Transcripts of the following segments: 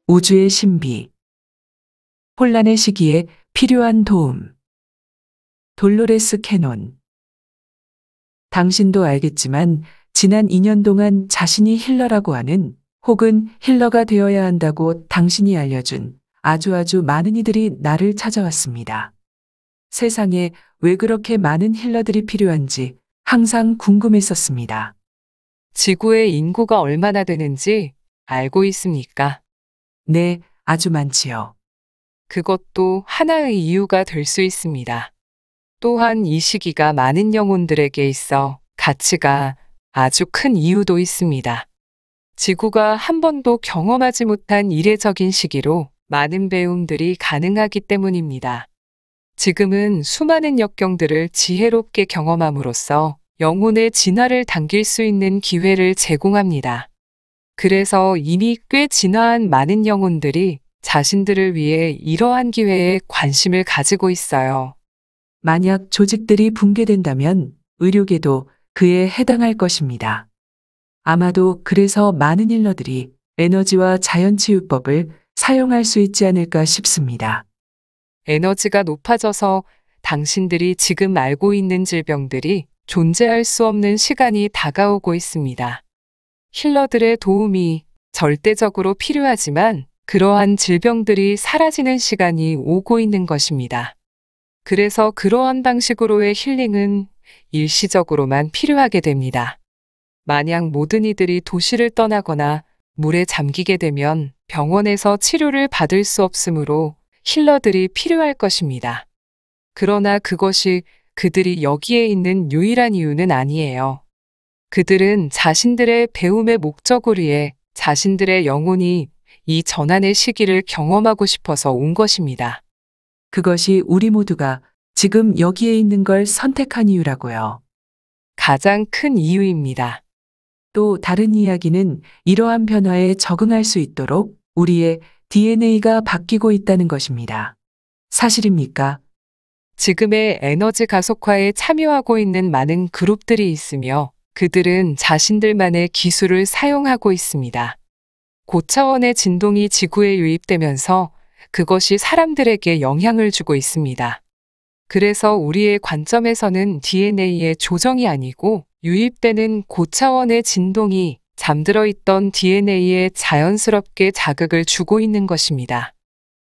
우주의 신비. 혼란의 시기에 필요한 도움. 돌로레스 캐논. 당신도 알겠지만 지난 2년 동안 자신이 힐러라고 하는 혹은 힐러가 되어야 한다고 당신이 알려준 아주 많은 이들이 나를 찾아왔습니다. 세상에 왜 그렇게 많은 힐러들이 필요한지 항상 궁금했었습니다. 지구의 인구가 얼마나 되는지 알고 있습니까? 네, 아주 많지요. 그것도 하나의 이유가 될 수 있습니다. 또한 이 시기가 많은 영혼들에게 있어 가치가 아주 큰 이유도 있습니다. 지구가 한 번도 경험하지 못한 이례적인 시기로 많은 배움들이 가능하기 때문입니다. 지금은 수많은 역경들을 지혜롭게 경험함으로써 영혼의 진화를 당길 수 있는 기회를 제공합니다. 그래서 이미 꽤 진화한 많은 영혼들이 자신들을 위해 이러한 기회에 관심을 가지고 있어요. 만약 조직들이 붕괴된다면 의료계도 그에 해당할 것입니다. 아마도 그래서 많은 힐러들이 에너지와 자연치유법을 사용할 수 있지 않을까 싶습니다. 에너지가 높아져서 당신들이 지금 알고 있는 질병들이 존재할 수 없는 시간이 다가오고 있습니다. 힐러들의 도움이 절대적으로 필요하지만 그러한 질병들이 사라지는 시간이 오고 있는 것입니다. 그래서 그러한 방식으로의 힐링은 일시적으로만 필요하게 됩니다. 만약 모든 이들이 도시를 떠나거나 물에 잠기게 되면 병원에서 치료를 받을 수 없으므로 힐러들이 필요할 것입니다. 그러나 그것이 그들이 여기에 있는 유일한 이유는 아니에요. 그들은 자신들의 배움의 목적을 위해 자신들의 영혼이 이 전환의 시기를 경험하고 싶어서 온 것입니다. 그것이 우리 모두가 지금 여기에 있는 걸 선택한 이유라고요. 가장 큰 이유입니다. 또 다른 이야기는 이러한 변화에 적응할 수 있도록 우리의 DNA가 바뀌고 있다는 것입니다. 사실입니까? 지금의 에너지 가속화에 참여하고 있는 많은 그룹들이 있으며 그들은 자신들만의 기술을 사용하고 있습니다. 고차원의 진동이 지구에 유입되면서 그것이 사람들에게 영향을 주고 있습니다. 그래서 우리의 관점에서는 DNA의 조정이 아니고 유입되는 고차원의 진동이 잠들어 있던 DNA에 자연스럽게 자극을 주고 있는 것입니다.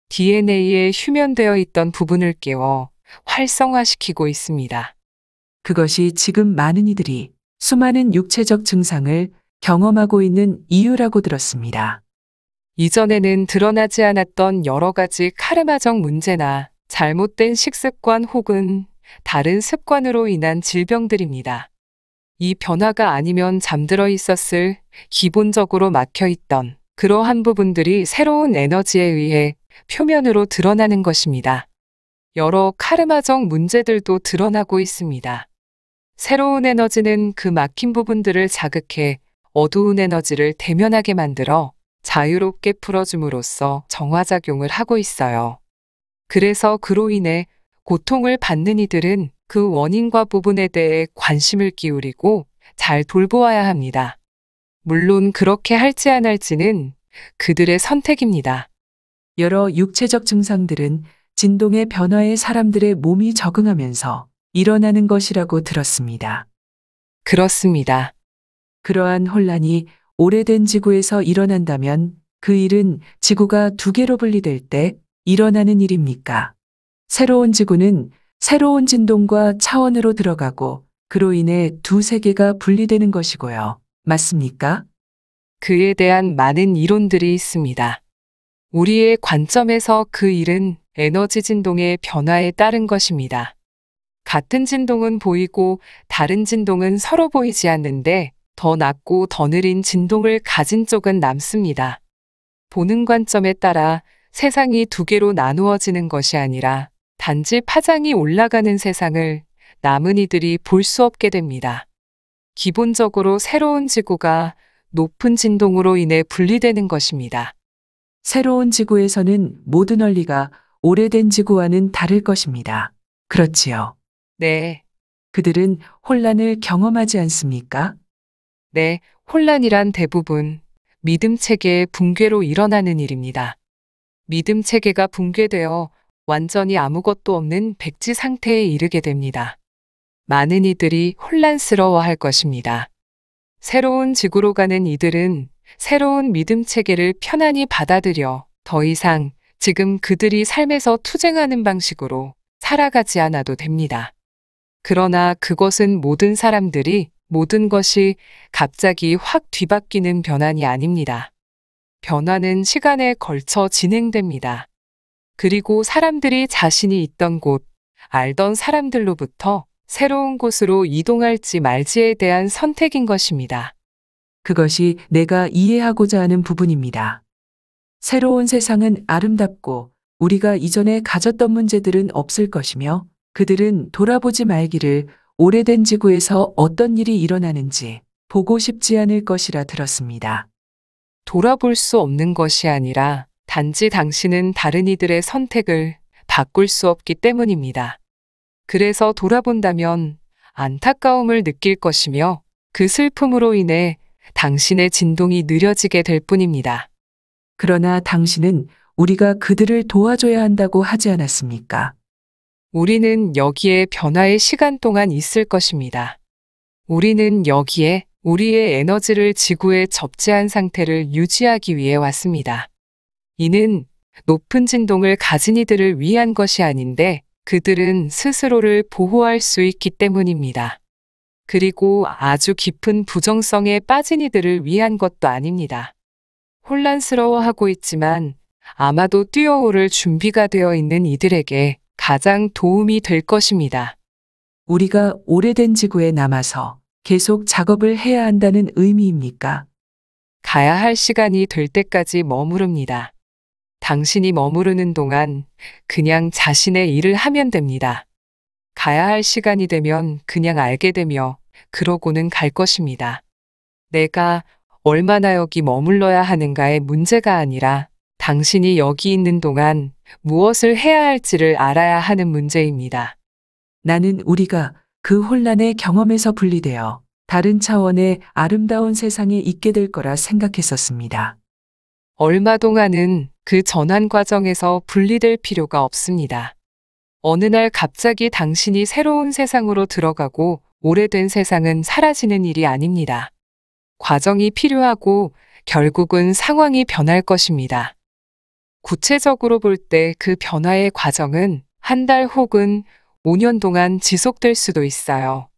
DNA에 휴면되어 있던 부분을 깨워 활성화시키고 있습니다. 그것이 지금 많은 이들이 수많은 육체적 증상을 경험하고 있는 이유라고 들었습니다. 이전에는 드러나지 않았던 여러 가지 카르마적 문제나 잘못된 식습관 혹은 다른 습관으로 인한 질병들입니다. 이 변화가 아니면 잠들어 있었을 기본적으로 막혀 있던 그러한 부분들이 새로운 에너지에 의해 표면으로 드러나는 것입니다. 여러 카르마적 문제들도 드러나고 있습니다. 새로운 에너지는 그 막힌 부분들을 자극해 어두운 에너지를 대면하게 만들어 자유롭게 풀어줌으로써 정화작용을 하고 있어요. 그래서 그로 인해 고통을 받는 이들은 그 원인과 부분에 대해 관심을 기울이고 잘 돌보아야 합니다. 물론 그렇게 할지 안 할지는 그들의 선택입니다. 여러 육체적 증상들은 진동의 변화에 사람들의 몸이 적응하면서 일어나는 것이라고 들었습니다. 그렇습니다. 그러한 혼란이 오래된 지구에서 일어난다면 그 일은 지구가 두 개로 분리될 때 일어나는 일입니까? 새로운 지구는 새로운 진동과 차원으로 들어가고 그로 인해 두 세계가 분리되는 것이고요. 맞습니까? 그에 대한 많은 이론들이 있습니다. 우리의 관점에서 그 일은 에너지 진동의 변화에 따른 것입니다. 같은 진동은 보이고 다른 진동은 서로 보이지 않는데 더 낮고 더 느린 진동을 가진 쪽은 남습니다. 보는 관점에 따라 세상이 두 개로 나누어지는 것이 아니라 단지 파장이 올라가는 세상을 남은 이들이 볼 수 없게 됩니다. 기본적으로 새로운 지구가 높은 진동으로 인해 분리되는 것입니다. 새로운 지구에서는 모든 원리가 오래된 지구와는 다를 것입니다. 그렇지요. 네, 그들은 혼란을 경험하지 않습니까? 네, 혼란이란 대부분 믿음 체계의 붕괴로 일어나는 일입니다. 믿음 체계가 붕괴되어 완전히 아무것도 없는 백지 상태에 이르게 됩니다. 많은 이들이 혼란스러워할 것입니다. 새로운 지구로 가는 이들은 새로운 믿음 체계를 편안히 받아들여 더 이상 지금 그들이 삶에서 투쟁하는 방식으로 살아가지 않아도 됩니다. 그러나 그것은 모든 사람들이 모든 것이 갑자기 확 뒤바뀌는 변환이 아닙니다. 변화는 시간에 걸쳐 진행됩니다. 그리고 사람들이 자신이 있던 곳, 알던 사람들로부터 새로운 곳으로 이동할지 말지에 대한 선택인 것입니다. 그것이 내가 이해하고자 하는 부분입니다. 새로운 세상은 아름답고 우리가 이전에 가졌던 문제들은 없을 것이며 그들은 돌아보지 말기를 오래된 지구에서 어떤 일이 일어나는지 보고 싶지 않을 것이라 들었습니다. 돌아볼 수 없는 것이 아니라 단지 당신은 다른 이들의 선택을 바꿀 수 없기 때문입니다. 그래서 돌아본다면 안타까움을 느낄 것이며 그 슬픔으로 인해 당신의 진동이 느려지게 될 뿐입니다. 그러나 당신은 우리가 그들을 도와줘야 한다고 하지 않았습니까? 우리는 여기에 변화의 시간 동안 있을 것입니다. 우리는 여기에 우리의 에너지를 지구에 접지한 상태를 유지하기 위해 왔습니다. 이는 높은 진동을 가진 이들을 위한 것이 아닌데 그들은 스스로를 보호할 수 있기 때문입니다. 그리고 아주 깊은 부정성에 빠진 이들을 위한 것도 아닙니다. 혼란스러워하고 있지만 아마도 뛰어오를 준비가 되어 있는 이들에게 가장 도움이 될 것입니다. 우리가 오래된 지구에 남아서 계속 작업을 해야 한다는 의미입니까? 가야 할 시간이 될 때까지 머무릅니다. 당신이 머무르는 동안 그냥 자신의 일을 하면 됩니다. 가야 할 시간이 되면 그냥 알게 되며 그러고는 갈 것입니다. 내가 얼마나 여기 머물러야 하는가의 문제가 아니라 당신이 여기 있는 동안 무엇을 해야 할지를 알아야 하는 문제입니다. 나는 우리가 그 혼란의 경험에서 분리되어 다른 차원의 아름다운 세상에 있게 될 거라 생각했었습니다. 얼마 동안은 그 전환 과정에서 분리될 필요가 없습니다. 어느 날 갑자기 당신이 새로운 세상으로 들어가고 오래된 세상은 사라지는 일이 아닙니다. 과정이 필요하고 결국은 상황이 변할 것입니다. 구체적으로 볼 때 그 변화의 과정은 한 달 혹은 5년 동안 지속될 수도 있어요.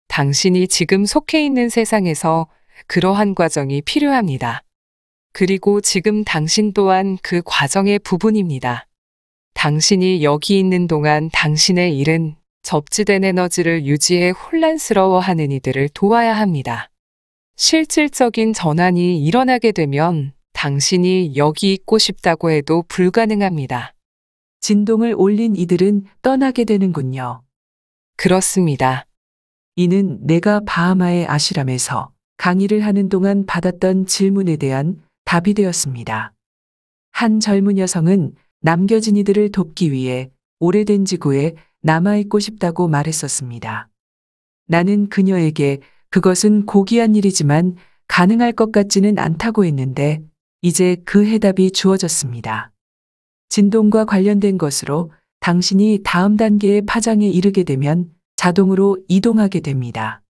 당신이 지금 속해 있는 세상에서 그러한 과정이 필요합니다. 그리고 지금 당신 또한 그 과정의 부분입니다. 당신이 여기 있는 동안 당신의 일은 접지된 에너지를 유지해 혼란스러워하는 이들을 도와야 합니다. 실질적인 전환이 일어나게 되면 당신이 여기 있고 싶다고 해도 불가능합니다. 진동을 올린 이들은 떠나게 되는군요. 그렇습니다. 이는 내가 바하마의 아시람에서 강의를 하는 동안 받았던 질문에 대한 답이 되었습니다. 한 젊은 여성은 남겨진 이들을 돕기 위해 오래된 지구에 남아있고 싶다고 말했었습니다. 나는 그녀에게 그것은 고귀한 일이지만 가능할 것 같지는 않다고 했는데 이제 그 해답이 주어졌습니다. 진동과 관련된 것으로 당신이 다음 단계의 파장에 이르게 되면 자동으로 이동하게 됩니다.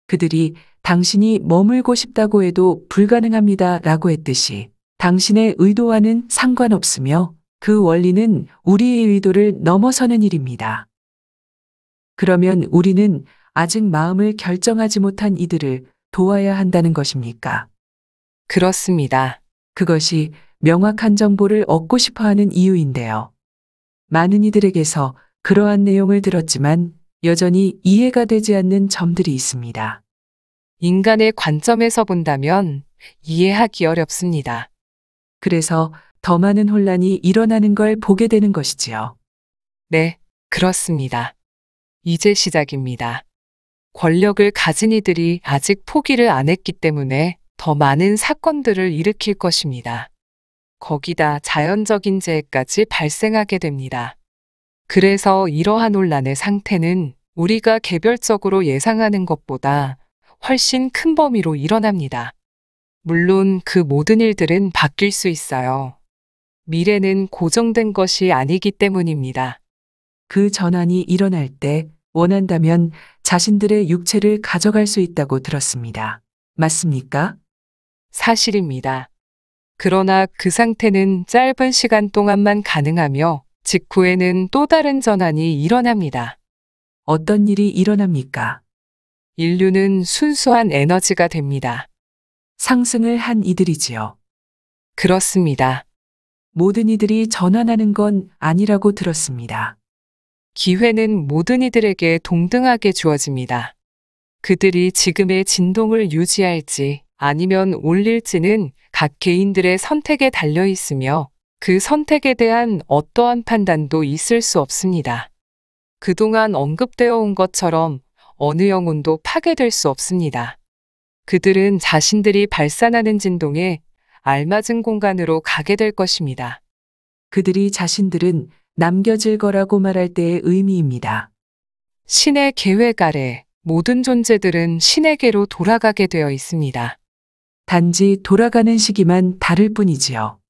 그들이 당신이 머물고 싶다고 해도 불가능합니다 라고 했듯이 당신의 의도와는 상관없으며 그 원리는 우리의 의도를 넘어서는 일입니다. 그러면 우리는 아직 마음을 결정하지 못한 이들을 도와야 한다는 것입니까? 그렇습니다. 그것이 명확한 정보를 얻고 싶어 하는 이유인데요. 많은 이들에게서 그러한 내용을 들었지만 여전히 이해가 되지 않는 점들이 있습니다. 인간의 관점에서 본다면 이해하기 어렵습니다. 그래서 더 많은 혼란이 일어나는 걸 보게 되는 것이지요. 네, 그렇습니다. 이제 시작입니다. 권력을 가진 이들이 아직 포기를 안 했기 때문에 더 많은 사건들을 일으킬 것입니다. 거기다 자연적인 재해까지 발생하게 됩니다. 그래서 이러한 혼란의 상태는 우리가 개별적으로 예상하는 것보다 훨씬 큰 범위로 일어납니다. 물론 그 모든 일들은 바뀔 수 있어요. 미래는 고정된 것이 아니기 때문입니다. 그 전환이 일어날 때 원한다면 자신들의 육체를 가져갈 수 있다고 들었습니다. 맞습니까? 사실입니다. 그러나 그 상태는 짧은 시간 동안만 가능하며 직후에는 또 다른 전환이 일어납니다. 어떤 일이 일어납니까? 인류는 순수한 에너지가 됩니다. 상승을 한 이들이지요. 그렇습니다. 모든 이들이 전환하는 건 아니라고 들었습니다. 기회는 모든 이들에게 동등하게 주어집니다. 그들이 지금의 진동을 유지할지 아니면 올릴지는 각 개인들의 선택에 달려 있으며 그 선택에 대한 어떠한 판단도 있을 수 없습니다. 그동안 언급되어 온 것처럼 어느 영혼도 파괴될 수 없습니다. 그들은 자신들이 발산하는 진동에 알맞은 공간으로 가게 될 것입니다. 그들이 자신들은 남겨질 거라고 말할 때의 의미입니다. 신의 계획 아래 모든 존재들은 신에게로 돌아가게 되어 있습니다. 단지 돌아가는 시기만 다를 뿐이지요.